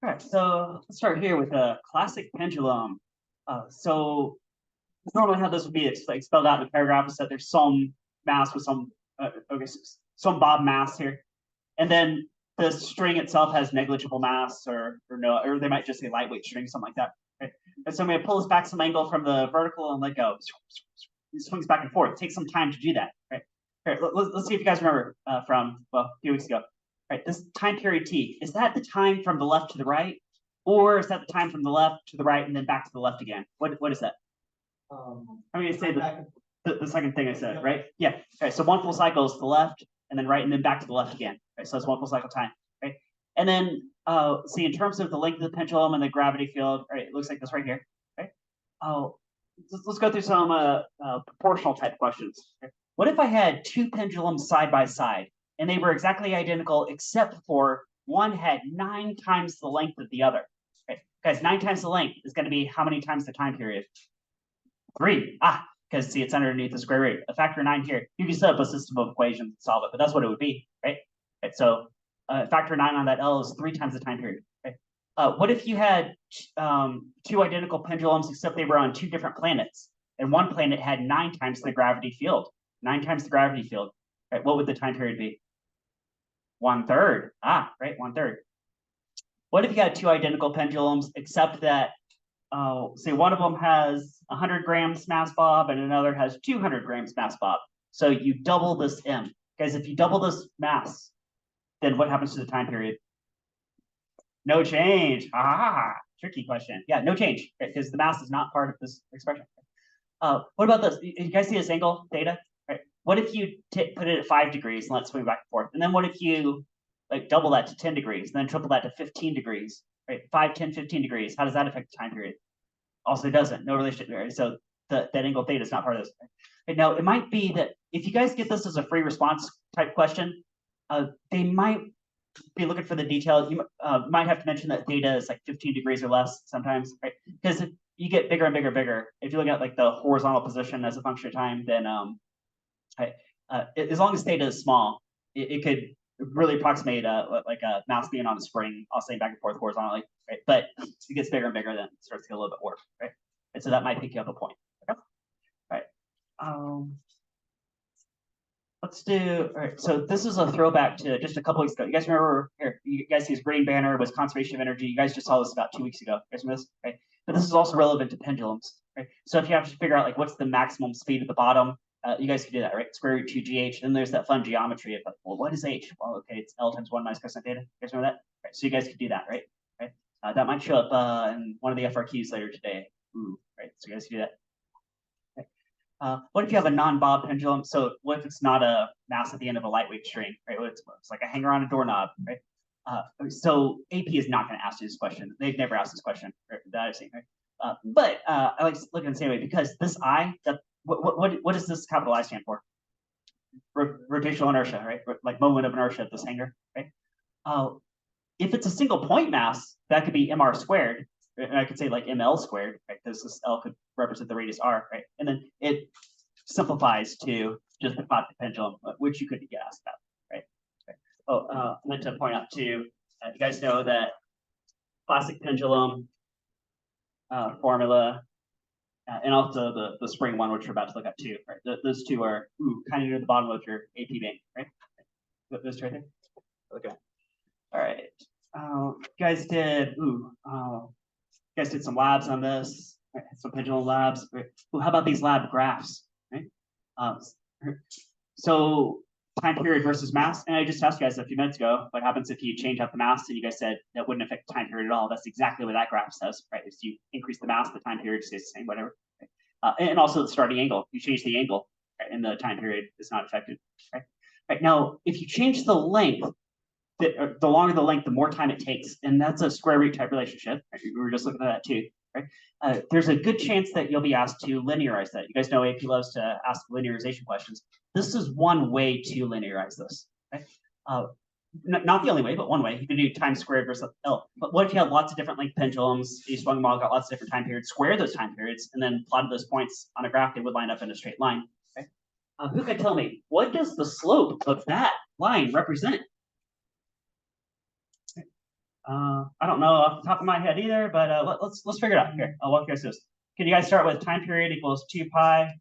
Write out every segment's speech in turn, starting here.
All right, so let's start here with a classic pendulum. So normally how this would be, it's like spelled out in a paragraph, is that there's some mass with some, some bob mass here, and then the string itself has negligible mass, or no, or they might just say lightweight string, something like that. Right? And so I'm going to pull this back some angle from the vertical and let go. It swings back and forth. It takes some time to do that. Right? All right, let's see if you guys remember from a few weeks ago. Right, this time period t, is that the time from the left to the right, or is that the time from the left to the right and then back to the left again? What is that? I'm going to say the second thing I said, right? Yeah. Okay, so one full cycle is to the left, and then right, and then back to the left again. Right, so that's one full cycle time. Right, and then see, in terms of the length of the pendulum and the gravity field, right, it looks like this right here. Right. Let's go through some proportional type questions. Okay? What if I had two pendulums side by side, and they were exactly identical, except for one had 9 times the length of the other? Right? Guys, 9 times the length is going to be how many times the time period? 3. Because see, it's underneath the square root. A factor of 9 here. You can set up a system of equations and solve it, but that's what it would be, right? So factor 9 on that L is 3 times the time period. Right? What if you had 2 identical pendulums, except they were on 2 different planets, and one planet had 9 times the gravity field? 9 times the gravity field. Right? What would the time period be? 1/3. Right, 1/3. What if you had 2 identical pendulums, except that say one of them has 100 grams mass bob and another has 200 grams mass bob. So you double this m. Guys, if you double this mass, then what happens to the time period? No change. Tricky question. Yeah, no change, because right? The mass is not part of this expression. What about this? You guys see this angle, theta? Right? What if you put it at 5 degrees and let it swing back and forth? And then what if you like double that to 10 degrees, and then triple that to 15 degrees? Right? 5, 10, 15 degrees. How does that affect the time period? Also doesn't. No relationship there. So that angle theta is not part of this. Right? Now, it might be that if you guys get this as a free response type question, they might be looking for the detail. You might have to mention that theta is like 15 degrees or less sometimes, right? Because if you get bigger and bigger and bigger, if you look at like the horizontal position as a function of time, then as long as theta is small, it could really approximate like a mouse being on a spring, oscillating back and forth horizontally, right? But it gets bigger and bigger, then it starts to get a little bit worse, right? And so that might pick you up a point. Okay? All right. Let's do, all right, so this is a throwback to just a couple weeks ago. You guys remember, here, you guys see this green banner was conservation of energy. You guys just saw this about 2 weeks ago. You guys remember this, right? But this is also relevant to pendulums, right? So if you have to figure out like what's the maximum speed at the bottom, you guys can do that, right? Square root 2gh. Then there's that fun geometry of like, well, what is h? Well, okay, it's L times 1 minus cosine theta. You guys remember that? Right, so you guys could do that, right? Right. That might show up in one of the FRQs later today. Right, so you guys can do that. What if you have a non-bob pendulum? So what if it's not a mass at the end of a lightweight string, right? It's like a hanger on a doorknob, right? So AP is not going to ask you this question. They've never asked this question that I've seen, right? But I like to look at it the same way, because this I, what does this capital I stand for? Rotational inertia, right? Like moment of inertia at this hanger, right? If it's a single point mass, that could be mr squared. And I could say like ml squared, right? Because this L could represent the radius r, right? And then it simplifies to just the clock pendulum, which you could get asked about, right? I meant to point out too, you guys know that classic pendulum formula, and also the spring one, which we're about to look at too, right? Those two are kind of near the bottom of your AP bank, right? Those two right there. Okay. All right. You guys did some labs on this, right? Some pendulum labs. Right? How about these lab graphs, right? So time period versus mass, and I just asked you guys a few minutes ago, what happens if you change out the mass? And you guys said that wouldn't affect the time period at all. That's exactly what that graph says, right? If you increase the mass, the time period stays the same, whatever. Right? And also the starting angle. You change the angle, right? And the time period is not affected, right? Right now, if you change the length, the longer the length, the more time it takes, and that's a square root type relationship. Right? We were just looking at that too, right? There's a good chance that you'll be asked to linearize that. You guys know AP loves to ask linearization questions. This is one way to linearize this. Right? Not the only way, but one way. You can do time squared versus L. But what if you had lots of different length pendulums? You swung them all, got lots of different time periods, square those time periods, and then plotted those points on a graph, they would line up in a straight line. Okay? Who can tell me, what does the slope of that line represent? I don't know off the top of my head either, but let's figure it out. Here, I'll walk you guys through this. Can you guys start with time period equals 2 pi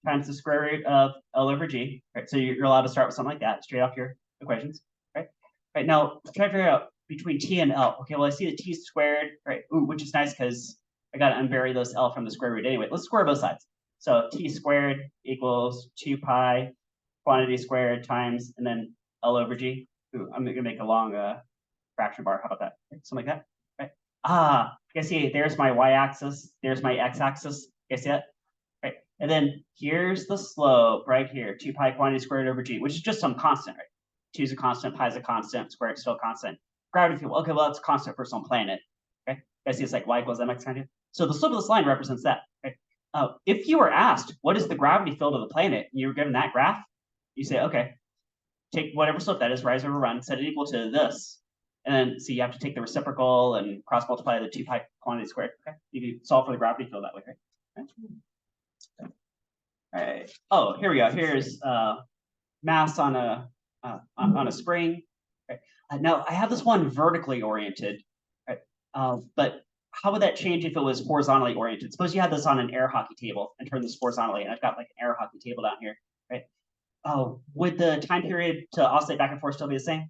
times the square root of L over G, right? So you're allowed to start with something like that, straight off your equations, right? Right, now, try to figure out between T and L. Okay, well, I see the T squared, right? Ooh, which is nice because I got to unbury those L from the square root anyway. Let's square both sides. So T squared equals 2 pi quantity squared times, and then L over G. Ooh, I'm gonna make a long fraction bar. How about that? Something like that, right? Ah, you guys see, there's my y-axis, there's my x-axis. You guys see that? Right. And then here's the slope right here, 2 pi quantity squared over G, which is just some constant, right? 2 is a constant, pi is a constant, squared is still constant. Gravity field, okay, well, it's constant for some planet. Okay. You guys see it's like y equals mx kind of. So the slope of this line represents that. Right? If you were asked, what is the gravity field of the planet, and you were given that graph, you say, okay, take whatever slope that is, rise over run, set it equal to this. And then see, you have to take the reciprocal and cross multiply the 2 pi quantity squared. Okay, you can solve for the gravity field that way, right? Okay. All right. Oh, here we go. Here's mass on a spring. Right. Now I have this one vertically oriented, right? But how would that change if it was horizontally oriented? Suppose you had this on an air hockey table and turn this horizontally, and I've got like an air hockey table down here, right? Oh, would the time period to oscillate back and forth still be the same?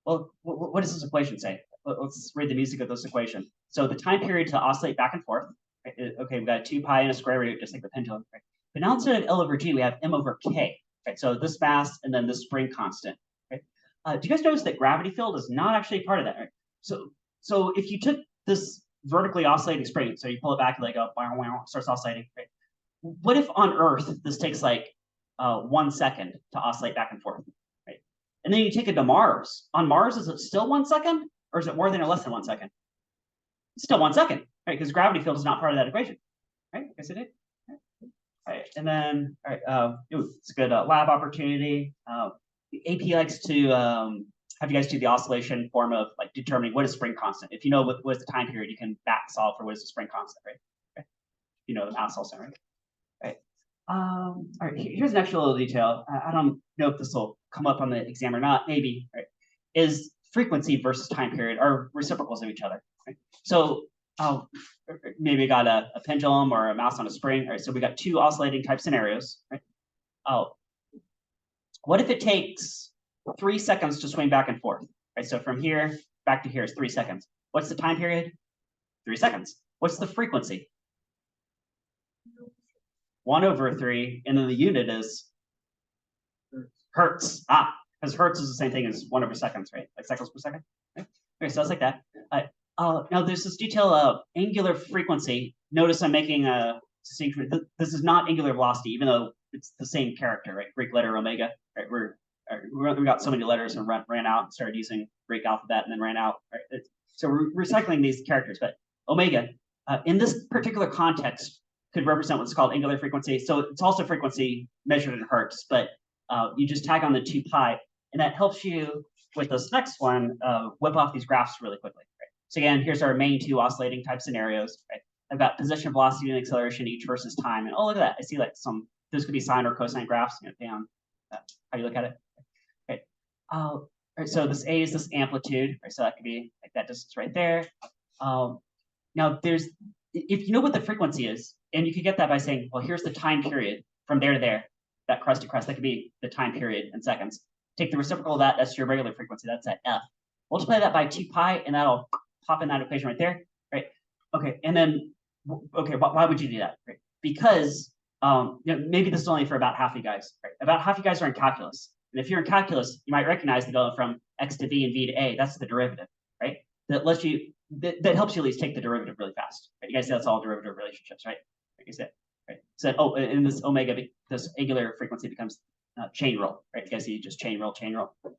Well, what does this equation say? Let's read the music of this equation. So the time period to oscillate back and forth, right? Okay, we've got 2 pi and a square root, just like the pendulum, right? But now instead of L over G, we have M over K, right? So this mass and then this spring constant, right? Do you guys notice that gravity field is not actually part of that, right? So if you took this vertically oscillating spring, so you pull it back and like go, wow, wow, starts oscillating, right? What if on Earth this takes like 1 second to oscillate back and forth, right? And then you take it to Mars. On Mars, is it still 1 second, or is it more than or less than 1 second? It's still 1 second, right? Because gravity field is not part of that equation, right? Yes, it did. All right, and then all right, it's a good lab opportunity. The AP likes to have you guys do the oscillation form of like determining what is spring constant. If you know what is the time period, you can back solve for what is the spring constant, right? Okay. You know the mass also, right? Right. All right, here's an extra little detail. I don't know if this will come up on the exam or not, maybe, right? Is frequency versus time period are reciprocals of each other, right? So maybe got a pendulum or a mouse on a spring, right? So we got two oscillating type scenarios, right? What if it takes 3 seconds to swing back and forth, right? So from here back to here is 3 seconds. What's the time period? 3 seconds. What's the frequency? 1 over 3, and then the unit is hertz. Because hertz is the same thing as 1 over seconds, right? Like cycles per second. Right? Okay, so it's like that. Now there's this detail of angular frequency. Notice I'm making a distinction. This is not angular velocity, even though it's the same character, right? Greek letter omega. Right? We got so many letters and ran out and started using Greek alphabet and then ran out. Right? So we're recycling these characters, but omega in this particular context could represent what's called angular frequency. So it's also frequency measured in hertz, but you just tag on the 2 pi, and that helps you with this next one whip off these graphs really quickly. Right? So again, here's our main two oscillating type scenarios. Right? I've got position, velocity, and acceleration each versus time, and oh look at that! I see like those could be sine or cosine graphs, depending on how you look at it. Okay. Right, so this A is this amplitude, right? So that could be like that distance right there. Now if you know what the frequency is, and you could get that by saying, well, here's the time period from there to there, that crest to crest, that could be the time period in seconds. Take the reciprocal of that, that's your regular frequency, that's at F. Multiply that by 2 pi, and that'll pop in that equation right there, right? Okay, and then, okay, why would you do that? Right? Because maybe this is only for about half you guys, right? About half you guys are in calculus. And if you're in calculus, you might recognize the going from x to v and v to a, that's the derivative, right? That lets you, that helps you at least take the derivative really fast. Right? You guys say that's all derivative relationships, right? Like you said, right? So, in this omega, this angular frequency becomes chain rule, right? You guys see just chain rule,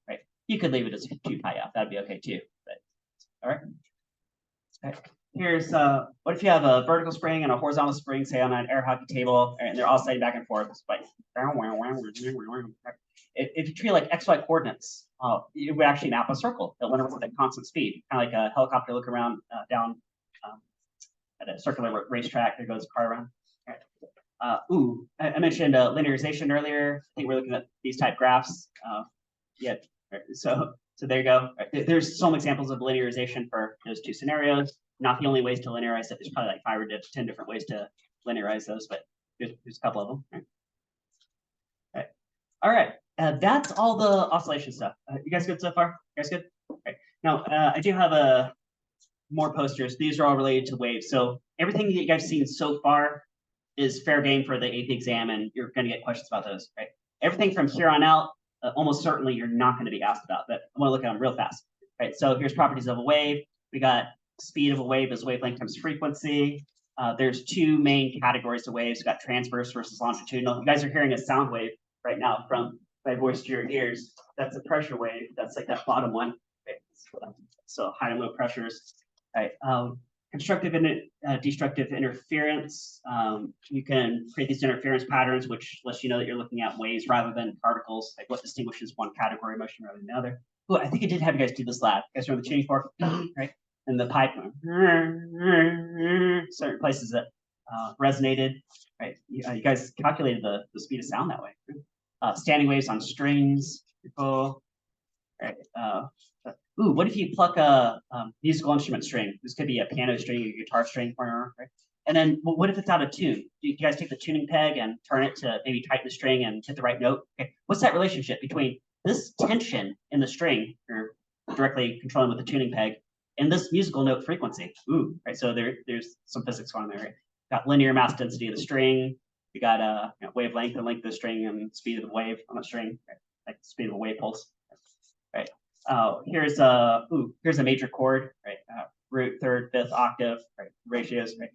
right? You could leave it as 2 pi f, that'd be okay too. But all right. Okay. Here's what if you have a vertical spring and a horizontal spring, say on an air hockey table, and they're oscillating back and forth. It's like, if you treat like XY coordinates, it would actually map a circle that went around at constant speed, kind of like a helicopter look around down at a circular racetrack. There goes a car around. I mentioned linearization earlier. I think we're looking at these type graphs. Yeah, so So there you go. There's some examples of linearization for those two scenarios. Not the only ways to linearize it. There's probably like 5 or 10 different ways to linearize those, but there's a couple of them. Right. All right. That's all the oscillation stuff. You guys good so far? You guys good? Okay. Now, I do have more posters. These are all related to waves. So everything that you guys seen so far is fair game for the AP exam, and you're going to get questions about those, right? Everything from here on out, almost certainly you're not going to be asked about, but I want to look at them real fast, right? So here's properties of a wave. We got speed of a wave as wavelength times frequency. There's 2 main categories of waves. We got transverse versus longitudinal. You guys are hearing a sound wave right now from my voice to your ears. That's a pressure wave. That's like that bottom one. Okay. So high and low pressures. Right. Constructive and destructive interference. You can create these interference patterns, which lets you know that you're looking at waves rather than particles, like what distinguishes one category of motion rather than another. Oh, I think I did have you guys do this lab. You guys remember the tuning fork, right? And the pipe, certain places that resonated, right? You guys calculated the speed of sound that way. Standing waves on strings, cool. Right. Ooh, what if you pluck a musical instrument string? This could be a piano string, a guitar string, right? And then what if it's out of tune? Do you guys take the tuning peg and turn it to maybe tighten the string and hit the right note? Okay. What's that relationship between this tension in the string, or directly controlling with the tuning peg, and this musical note frequency? Ooh, right. So there's some physics going on there. Right? Got linear mass density of the string. We got wavelength and length of the string and speed of the wave on the string, right? Like the speed of a wave pulse. Right. Here's a major chord, right? Root, third, fifth, octave, right? Ratios, right?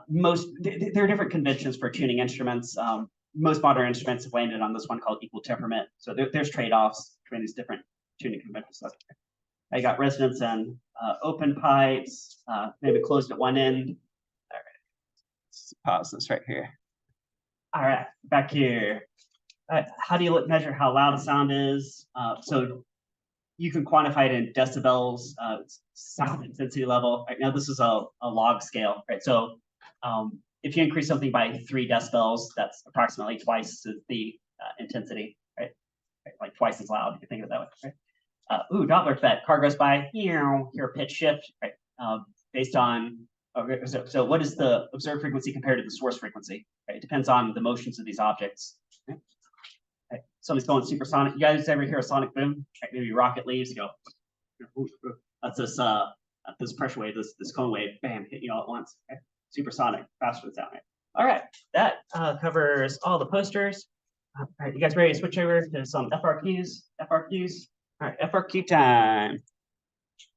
There are different conventions for tuning instruments. Most modern instruments have landed on this one called equal temperament. So there's trade-offs between these different tuning conventions. I got resonance and open pipes, maybe closed at one end. All right, let's pause this right here. All right, back here. How do you measure how loud a sound is? So you can quantify it in decibels, sound intensity level. Right now, this is a log scale, right? So if you increase something by 3 decibels, that's approximately twice the intensity, right? Like twice as loud, if you think of it that way, right? Doppler effect, car goes by, hear a pitch shift, right? Based on, so what is the observed frequency compared to the source frequency, right? It depends on the motions of these objects. Right? Right. Somebody's going supersonic. You guys ever hear a sonic boom? Right, maybe rocket leaves, you go, that's this pressure wave, this cone wave, bam, hit you all at once. Okay? Supersonic, faster than sound. Right? All right, that covers all the posters. All right, you guys ready to switch over to some FRQs? All right, FRQ time.